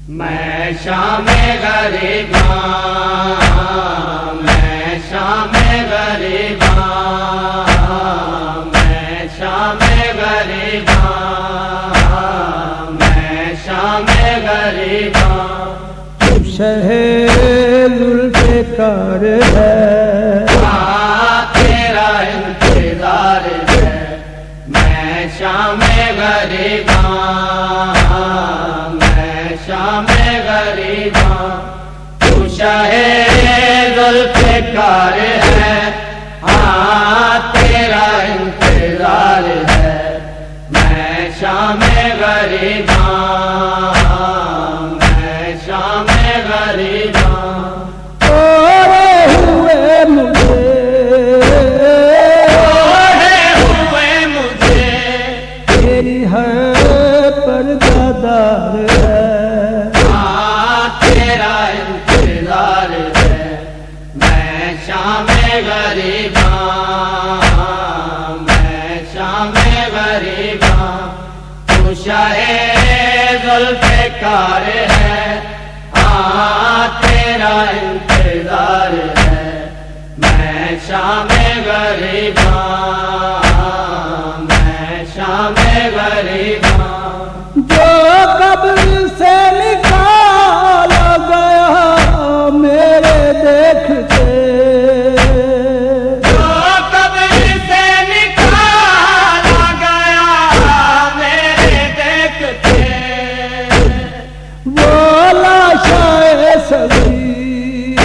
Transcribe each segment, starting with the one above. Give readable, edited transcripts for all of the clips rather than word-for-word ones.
میں شام غریباں، میں شام غریباں، میں شام غریباں، میں شام غریباں۔ شہر ذوالفقار ہے، تیرا انتظار ہے۔ میں شام غریباں، میں شام غریباں، تو شہر ذوالفقار ہے، تیرا انتظار ہے۔ میں شام غریباں، میں شام غریباں۔ اوڑے ہوئے مجھے تیری ہر پردہ دار ہے، تیرا انتظار ہے۔ میں شام غریباں، میں شام غریباں، تو شہر ذوالفقار ہے، تیرا انتظار ہے۔ میں شام غریباں، میں شام غریباں۔ جو قبر سے نکالا گیا میرے دیکھتے، جو قبر سے نکالا گیا میرے دیکھتے، وہ لاشائے صغیر،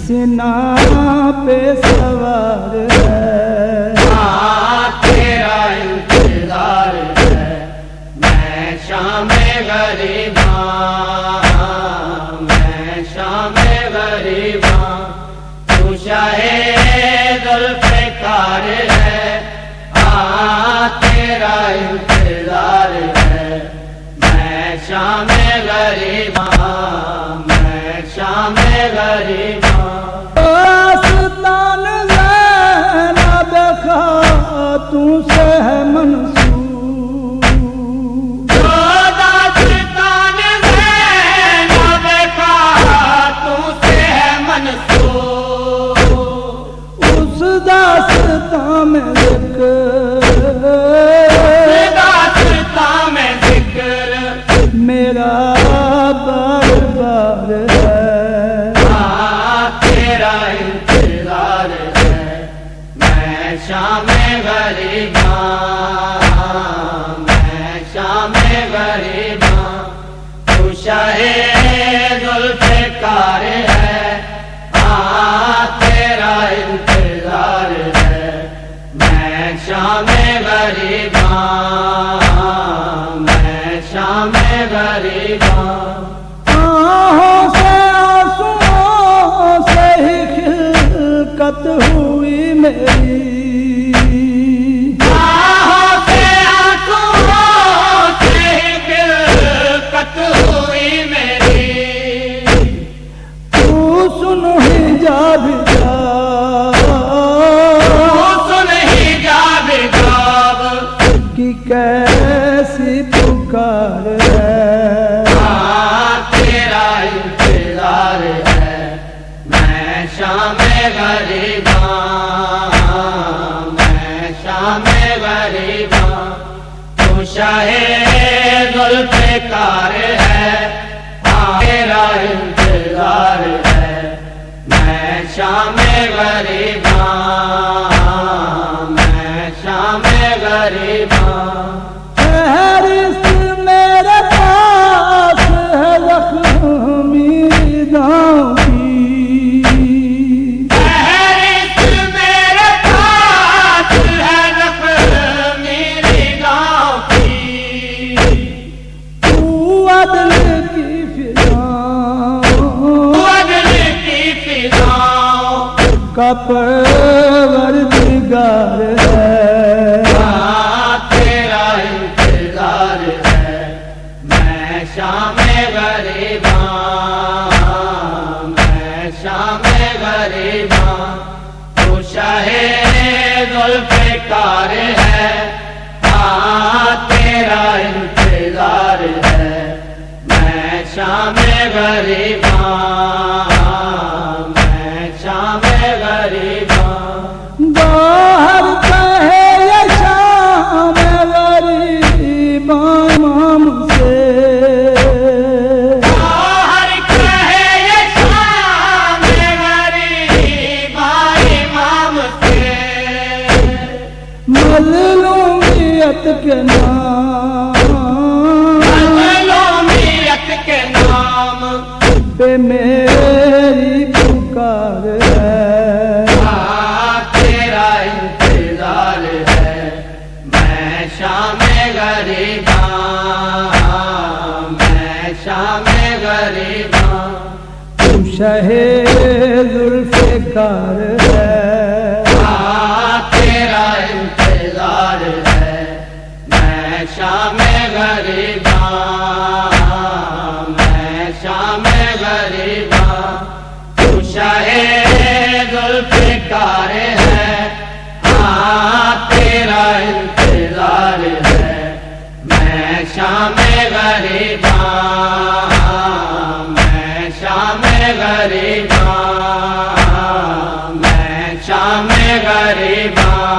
سینہ پہ سوار ہے، تیرا انتظار ہے۔ میں شام غریباں، میں شام غریباں، تو شہر ذوالفقار ہے، تیرا انتظار ہے۔ میں شام غریباں، میں شام غریباں۔ آستان زینب خاتون سے ہے منسوب، جو داستان زینب خاتون سے ہے منسوب، اس داستان میں داستان میں ذکر میرا بار بار ہے، تیرا انتظار ہے۔ میں شام غریباں، میں شام غریباں، تو شہر ذوالفقار ہے، تیرا انتظار ہے۔ میں شام غریباں، میں شام غریباں۔ آہوں سے آنسوؤں سے ہی خلقت ہوئی میری، خلقت ہوئی میری، تو سن حجاب جا، سن حجاب جاب کہ کیسی پکار ہے، تیرا انتظار ہے۔ میں شام غریباں، میں شام غریباں، تو شہر ذوالفقار ہے، تیرا انتظار ہے۔ میں شام غریباں، میں شام غریباں۔ فہرست میرے پاس ہے زخمی داؤں کی، فہرست میرے پاس ہے زخمی نگاہوں کی، تو عدل کی فضاؤں عدل کی فضاؤں کا پروردگار ہے، تیرا انتظار مظلومیت کے نام مظلومیت کے نام پہ میری پکار ہے تیرا انتظار ہے میں شام غریباں میں شام غریباں تو شہ ذوالفقار ہے تیرا انتظار ہے میں شام غریباں میں شام غریباں تو شاہ ذوالفقار ہے تیرا انتظار ہے میں شام غریباں میں شام غریباں میں شام غریباں